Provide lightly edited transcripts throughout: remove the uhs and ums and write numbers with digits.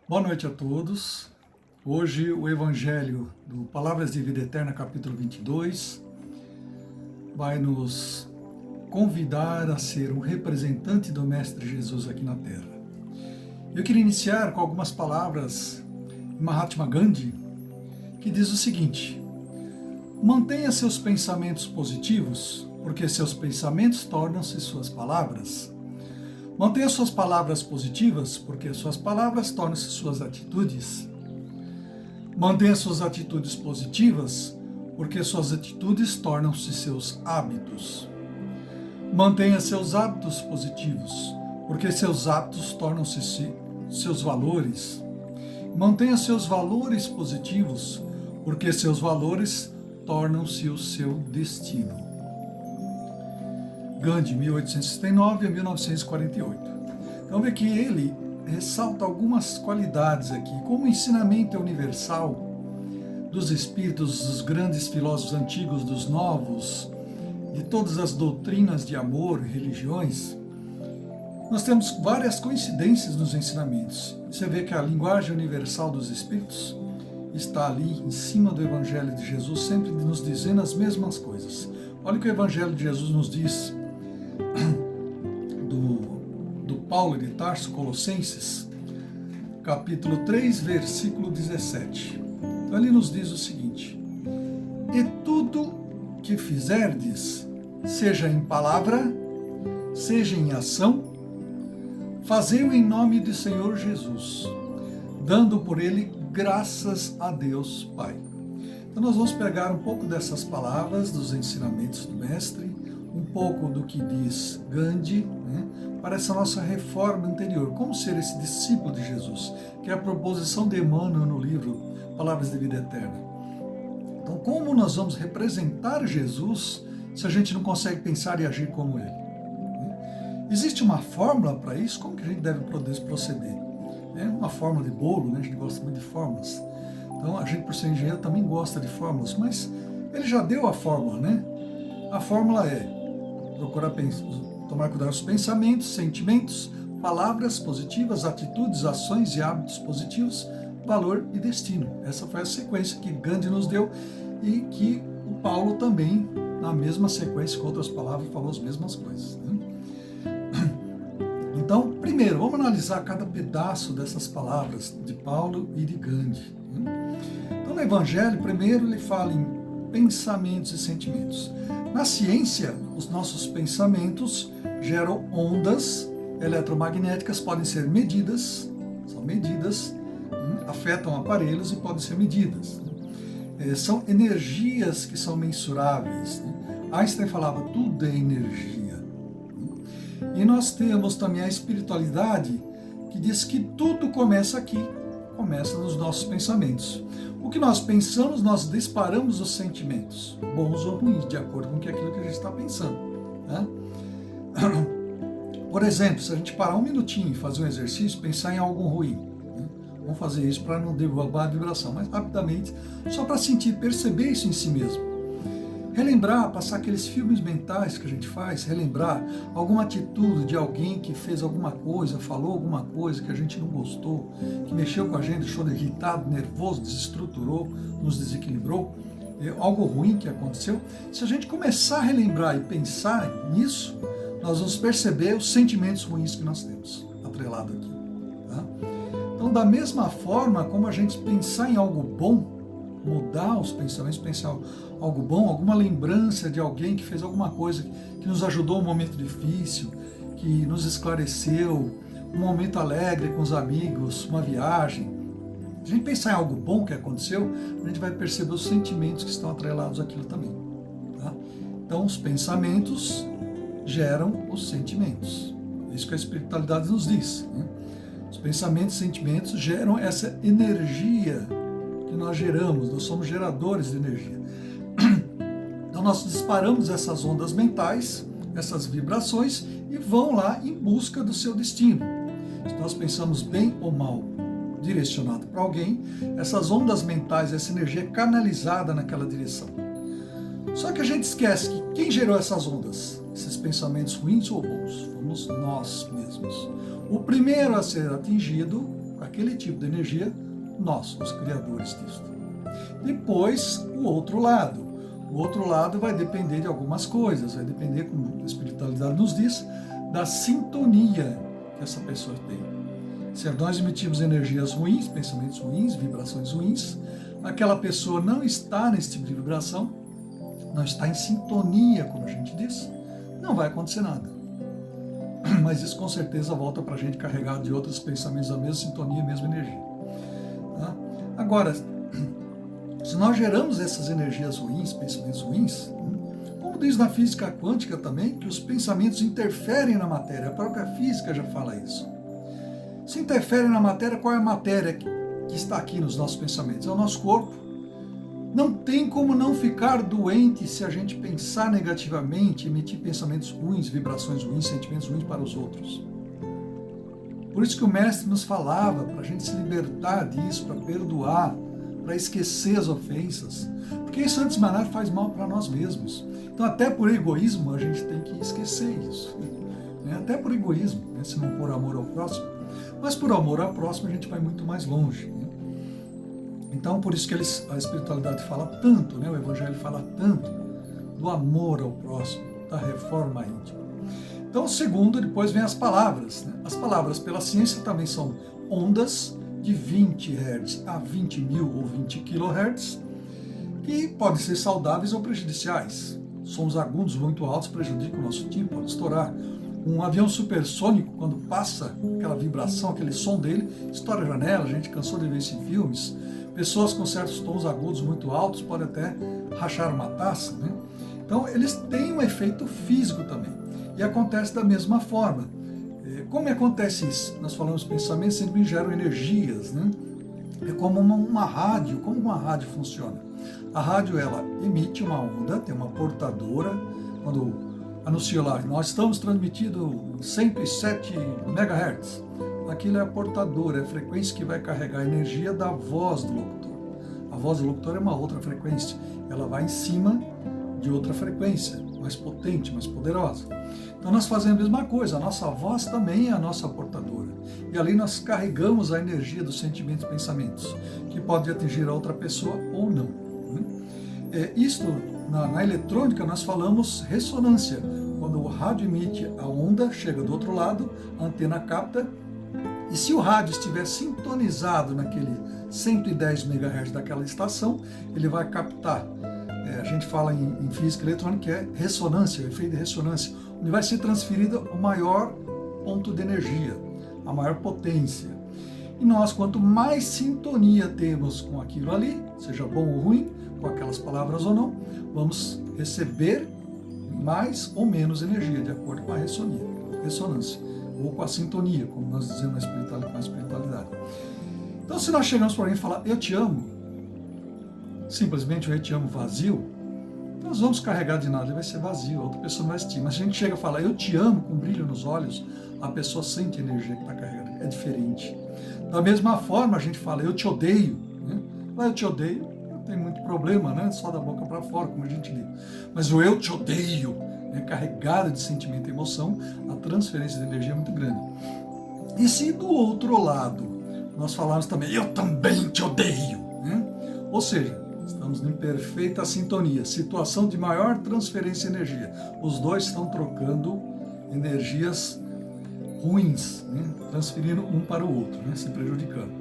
Boa noite a todos. Hoje o Evangelho do Palavras de Vida Eterna, capítulo 22, vai nos convidar a ser um representante do Mestre Jesus aqui na Terra. Eu queria iniciar com algumas palavras de Mahatma Gandhi, que diz o seguinte: mantenha seus pensamentos positivos, porque seus pensamentos tornam-se suas palavras. Mantenha suas palavras positivas, porque suas palavras tornam-se suas atitudes. Mantenha suas atitudes positivas, porque suas atitudes tornam-se seus hábitos. Mantenha seus hábitos positivos, porque seus hábitos tornam-se seus valores. Mantenha seus valores positivos, porque seus valores tornam-se o seu destino. Gandhi, 1869 a 1948. Então vê que ele ressalta algumas qualidades aqui, como o ensinamento é universal dos espíritos, dos grandes filósofos antigos, dos novos, de todas as doutrinas de amor e religiões. Nós temos várias coincidências nos ensinamentos. Você vê que a linguagem universal dos espíritos está ali em cima do Evangelho de Jesus, sempre nos dizendo as mesmas coisas. Olha o que o Evangelho de Jesus nos diz do Paulo de Tarso, Colossenses, capítulo 3, versículo 17. Então ele nos diz o seguinte: e tudo que fizerdes, seja em palavra, seja em ação, fazei-o em nome do Senhor Jesus, dando por ele graças a Deus Pai. Então nós vamos pegar um pouco dessas palavras, dos ensinamentos do Mestre, um pouco do que diz Gandhi, para essa nossa reforma interior. Como ser esse discípulo de Jesus, que é a proposição de Emmanuel no livro Palavras de Vida Eterna. Então, como nós vamos representar Jesus se a gente não consegue pensar e agir como Ele? Existe uma fórmula para isso? Como que a gente deve proceder? É uma fórmula de bolo, né? A gente gosta muito de fórmulas. Então, a gente, por ser engenheiro, também gosta de fórmulas, mas ele já deu a fórmula, né? A fórmula é procurar tomar cuidado com os pensamentos, sentimentos, palavras positivas, atitudes, ações e hábitos positivos, valor e destino. Essa foi a sequência que Gandhi nos deu e que o Paulo também, na mesma sequência, com outras palavras, falou as mesmas coisas. Então, primeiro, vamos analisar cada pedaço dessas palavras de Paulo e de Gandhi. Então, no Evangelho, primeiro ele fala em pensamentos e sentimentos. Na ciência, os nossos pensamentos geram ondas eletromagnéticas, podem ser medidas, são medidas, afetam aparelhos e podem ser medidas. São energias que são mensuráveis. Einstein falava, tudo é energia. E nós temos também a espiritualidade, que diz que tudo começa aqui, começa nos nossos pensamentos. O que nós pensamos, nós disparamos os sentimentos, bons ou ruins, de acordo com aquilo que a gente está pensando. Né? Por exemplo, se a gente parar um minutinho e fazer um exercício, pensar em algo ruim, vamos fazer isso para não derrubar a vibração, mas rapidamente, só para sentir, perceber isso em si mesmo. Relembrar, passar aqueles filmes mentais que a gente faz, relembrar alguma atitude de alguém que fez alguma coisa, falou alguma coisa que a gente não gostou, que mexeu com a gente, deixou irritado, nervoso, desestruturou, nos desequilibrou, algo ruim que aconteceu. Se a gente começar a relembrar e pensar nisso, nós vamos perceber os sentimentos ruins que nós temos atrelado aqui. Tá? Então, da mesma forma como a gente pensar em algo bom, mudar os pensamentos, pensar algo bom, alguma lembrança de alguém que fez alguma coisa que nos ajudou um momento difícil, que nos esclareceu, um momento alegre com os amigos, uma viagem. Se a gente pensar em algo bom que aconteceu, a gente vai perceber os sentimentos que estão atrelados àquilo também. Tá? Então, os pensamentos geram os sentimentos. É isso que a espiritualidade nos diz. Os pensamentos e sentimentos geram essa energia que nós geramos, nós somos geradores de energia. Então nós disparamos essas ondas mentais, essas vibrações, e vão lá em busca do seu destino. Se nós pensamos bem ou mal direcionado para alguém, essas ondas mentais, essa energia é canalizada naquela direção. Só que a gente esquece que quem gerou essas ondas, esses pensamentos ruins ou bons, fomos nós mesmos. O primeiro a ser atingido com aquele tipo de energia, nós, os criadores disso. Depois, o outro lado. O outro lado vai depender de algumas coisas, vai depender, como a espiritualidade nos diz, da sintonia que essa pessoa tem. Se nós emitimos energias ruins, pensamentos ruins, vibrações ruins, aquela pessoa não está nesse tipo de vibração, não está em sintonia, como a gente diz, não vai acontecer nada. Mas isso com certeza volta para a gente carregado de outros pensamentos da mesma sintonia, mesma energia. Tá? Agora, se nós geramos essas energias ruins, pensamentos ruins, como diz na física quântica também, que os pensamentos interferem na matéria, a própria física já fala isso. Se interferem na matéria, qual é a matéria que está aqui nos nossos pensamentos? É o nosso corpo. Não tem como não ficar doente se a gente pensar negativamente, emitir pensamentos ruins, vibrações ruins, sentimentos ruins para os outros. Por isso que o mestre nos falava, para a gente se libertar disso, para perdoar, para esquecer as ofensas. Porque isso, antes de mais nada, faz mal para nós mesmos. Então, até por egoísmo, a gente tem que esquecer isso. Até por egoísmo, se não por amor ao próximo. Mas por amor ao próximo, a gente vai muito mais longe. Então, por isso que a espiritualidade fala tanto, o Evangelho fala tanto do amor ao próximo, da reforma íntima. Então, segundo, depois vem as palavras. As palavras pela ciência também são ondas de 20 Hz a 20 mil ou 20 kHz, que podem ser saudáveis ou prejudiciais. Sons agudos muito altos prejudicam o nosso timbre, pode estourar. Um avião supersônico, quando passa aquela vibração, aquele som dele, estoura a janela, a gente cansou de ver isso em filmes. Pessoas com certos tons agudos muito altos podem até rachar uma taça. Então, eles têm um efeito físico também. E acontece da mesma forma. Como acontece isso? Nós falamos pensamentos sempre geram energias. É como uma rádio. Como uma rádio funciona? A rádio, ela emite uma onda, tem uma portadora. Quando anuncia lá, nós estamos transmitindo 107 MHz. Aquilo é a portadora, é a frequência que vai carregar a energia da voz do locutor. A voz do locutor é uma outra frequência, ela vai em cima de outra frequência, mais potente, mais poderosa. Então nós fazemos a mesma coisa, a nossa voz também é a nossa portadora. E ali nós carregamos a energia dos sentimentos e pensamentos, que pode atingir a outra pessoa ou não. Isto, na eletrônica, nós falamos ressonância. Quando o rádio emite a onda, chega do outro lado, a antena capta. E se o rádio estiver sintonizado naquele 110 MHz daquela estação, ele vai captar. A gente fala em física eletrônica que é ressonância, o efeito de ressonância, onde vai ser transferido o maior ponto de energia, a maior potência. E nós, quanto mais sintonia temos com aquilo ali, seja bom ou ruim, com aquelas palavras ou não, vamos receber mais ou menos energia, de acordo com a ressonância. Ou com a sintonia, como nós dizemos na espiritualidade. Então, se nós chegamos para alguém e falar, eu te amo, simplesmente o eu te amo vazio, nós vamos carregar de nada, ele vai ser vazio, a outra pessoa não vai sentir. Mas se a gente chega a falar, eu te amo, com brilho nos olhos, a pessoa sente a energia que está carregando, é diferente. Da mesma forma, a gente fala, eu te odeio. Eu te odeio, não tem muito problema, só da boca para fora, como a gente diz. Mas o eu te odeio, carregado de sentimento e emoção, a transferência de energia é muito grande. E se do outro lado nós falarmos também, eu também te odeio, ou seja, estamos em perfeita sintonia, situação de maior transferência de energia. Os dois estão trocando energias ruins, transferindo um para o outro, se prejudicando.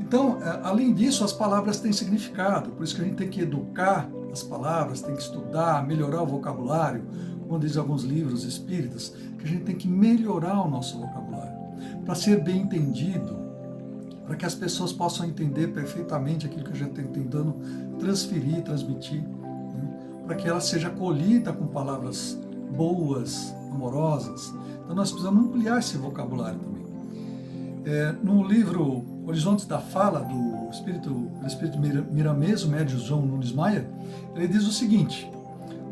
Então, além disso, as palavras têm significado, por isso que a gente tem que educar as palavras, tem que estudar, melhorar o vocabulário, como diz alguns livros espíritas, que a gente tem que melhorar o nosso vocabulário, para ser bem entendido, para que as pessoas possam entender perfeitamente aquilo que a gente está tentando transferir, transmitir, para que ela seja acolhida com palavras boas, amorosas. Então nós precisamos ampliar esse vocabulário também. No livro Horizontes da Fala, do Espírito Miramês, o médium João Nunes Maia, ele diz o seguinte: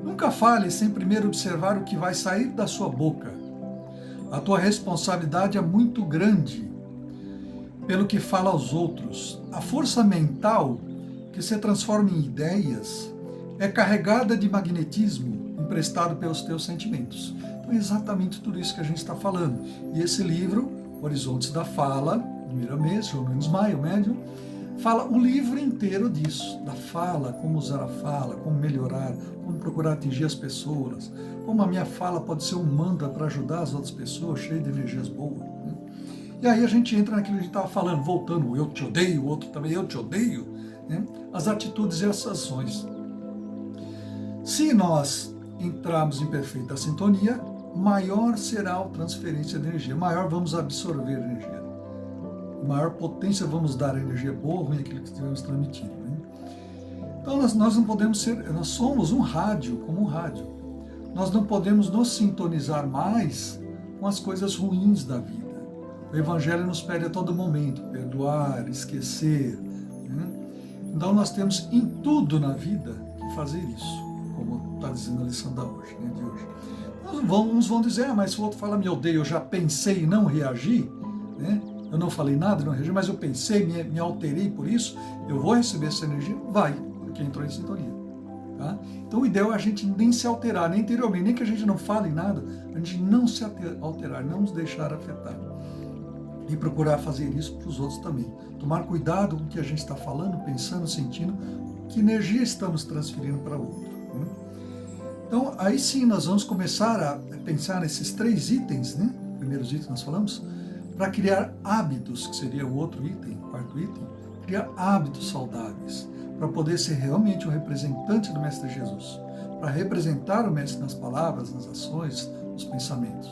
nunca fale sem primeiro observar o que vai sair da sua boca. A tua responsabilidade é muito grande pelo que fala aos outros. A força mental que se transforma em ideias é carregada de magnetismo emprestado pelos teus sentimentos. Então é exatamente tudo isso que a gente está falando. E esse livro, Horizontes da Fala, Miramês, João Nunes Maia, o médium, fala o livro inteiro disso, da fala, como usar a fala, como melhorar, como procurar atingir as pessoas, como a minha fala pode ser um mantra para ajudar as outras pessoas, cheio de energias boas. Né? E aí a gente entra naquilo que a gente estava falando, voltando, eu te odeio, o outro também, eu te odeio, né? As atitudes e as ações. Se nós entrarmos em perfeita sintonia, maior será a transferência de energia, maior vamos absorver energia, maior potência vamos dar a energia boa ou ruim, aquilo que estivemos transmitindo. Né? Então nós não podemos ser, nós somos um rádio, como um rádio. Nós não podemos nos sintonizar mais com as coisas ruins da vida. O Evangelho nos pede a todo momento perdoar, esquecer. Né? Então nós temos em tudo na vida que fazer isso, como está dizendo a lição de hoje. Uns vão dizer, mas se o outro fala me odeia, eu já pensei e não reagi, né? Eu não falei nada, não reagi, mas eu pensei, me alterei por isso, eu vou receber essa energia? Vai, porque entrou em sintonia. Tá? Então o ideal é a gente nem se alterar, nem interiormente, nem que a gente não fale nada, a gente não se alterar, não nos deixar afetar. E procurar fazer isso para os outros também. Tomar cuidado com o que a gente está falando, pensando, sentindo, que energia estamos transferindo para o outro. Né? Então aí sim nós vamos começar a pensar nesses 3 itens, né? Primeiros itens nós falamos, para criar hábitos, que seria o outro item, o 4º item, criar hábitos saudáveis, para poder ser realmente o representante do Mestre Jesus, para representar o Mestre nas palavras, nas ações, nos pensamentos.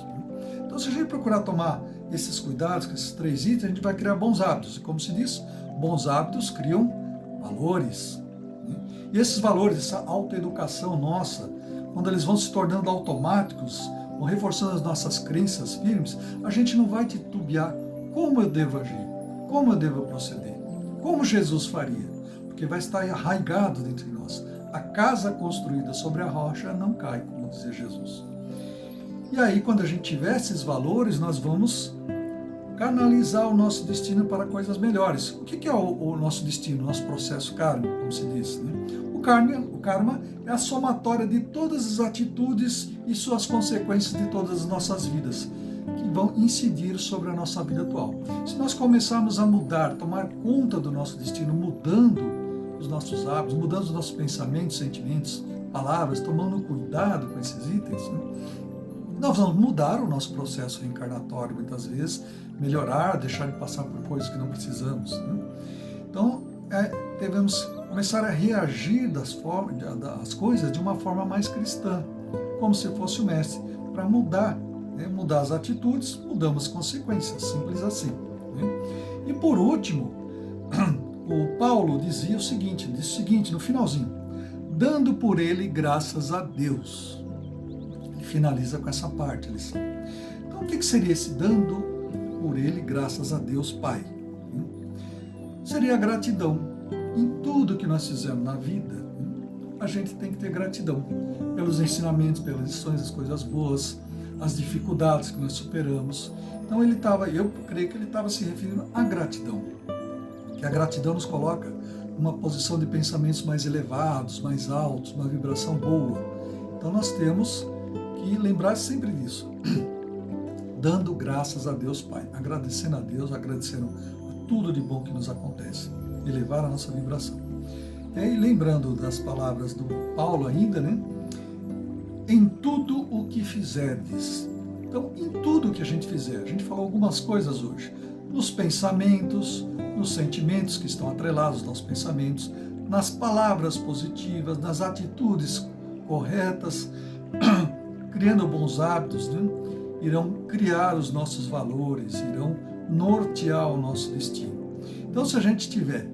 Então, se a gente procurar tomar esses cuidados, com esses 3 itens, a gente vai criar bons hábitos. E como se diz, bons hábitos criam valores. E esses valores, essa autoeducação nossa, quando eles vão se tornando automáticos, vão reforçando as nossas crenças firmes, a gente não vai titubear como eu devo agir, como eu devo proceder, como Jesus faria. Porque vai estar arraigado dentro de nós. A casa construída sobre a rocha não cai, como dizia Jesus. E aí, quando a gente tiver esses valores, nós vamos canalizar o nosso destino para coisas melhores. O que é o nosso destino, o nosso processo kármico, como se diz? Né? O karma é a somatória de todas as atitudes e suas consequências de todas as nossas vidas, que vão incidir sobre a nossa vida atual. Se nós começarmos a mudar, tomar conta do nosso destino, mudando os nossos hábitos, mudando os nossos pensamentos, sentimentos, palavras, tomando cuidado com esses itens, né? Nós vamos mudar o nosso processo reencarnatório muitas vezes, melhorar, deixar de passar por coisas que não precisamos. Né? Então, devemos começar a reagir das coisas de uma forma mais cristã, como se fosse o Mestre, para mudar, né? Mudar as atitudes, mudamos as consequências, simples assim. Né? E por último, o Paulo disse o seguinte no finalzinho, dando por ele graças a Deus. Ele finaliza com essa parte, a lição. Então, o que seria esse dando por ele graças a Deus Pai? Seria a gratidão. Em tudo que nós fizemos na vida, a gente tem que ter gratidão pelos ensinamentos, pelas lições, as coisas boas, as dificuldades que nós superamos. Então, eu creio que ele estava se referindo à gratidão. Que a gratidão nos coloca numa posição de pensamentos mais elevados, mais altos, uma vibração boa. Então nós temos que lembrar sempre disso. Dando graças a Deus Pai, agradecendo a Deus, agradecendo a tudo de bom que nos acontece, elevar a nossa vibração. E aí, lembrando das palavras do Paulo ainda, né? Em tudo o que fizerdes. Então, em tudo o que a gente fizer, a gente falou algumas coisas hoje, nos pensamentos, nos sentimentos que estão atrelados aos nossos pensamentos, nas palavras positivas, nas atitudes corretas, criando bons hábitos, né? Irão criar os nossos valores, irão nortear o nosso destino. Então, se a gente tiver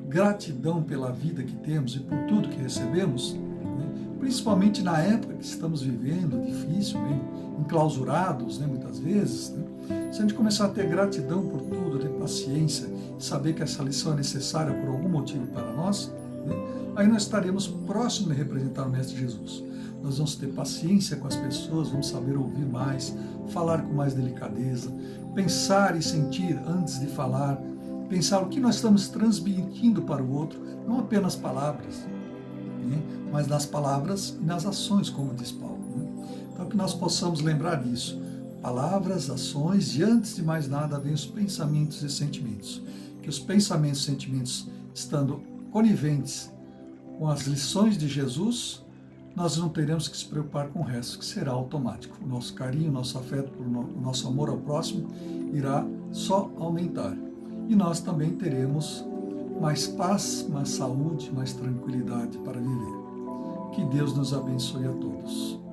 gratidão pela vida que temos e por tudo que recebemos, né? Principalmente na época que estamos vivendo, difícil, bem enclausurados, né? Muitas vezes, né? Se a gente começar a ter gratidão por tudo, ter paciência, saber que essa lição é necessária por algum motivo para nós, né? Aí nós estaremos próximos de representar o Mestre Jesus. Nós vamos ter paciência com as pessoas, vamos saber ouvir mais, falar com mais delicadeza, pensar e sentir antes de falar, pensar o que nós estamos transmitindo para o outro, não apenas palavras, né? Mas nas palavras e nas ações, como diz Paulo. Né? Então que nós possamos lembrar disso. palavras, ações e, antes de mais nada, vem os pensamentos e sentimentos. Que os pensamentos e sentimentos, estando coniventes com as lições de Jesus, nós não teremos que se preocupar com o resto, que será automático. O nosso carinho, o nosso afeto, o nosso amor ao próximo irá só aumentar. E nós também teremos mais paz, mais saúde, mais tranquilidade para viver. Que Deus nos abençoe a todos.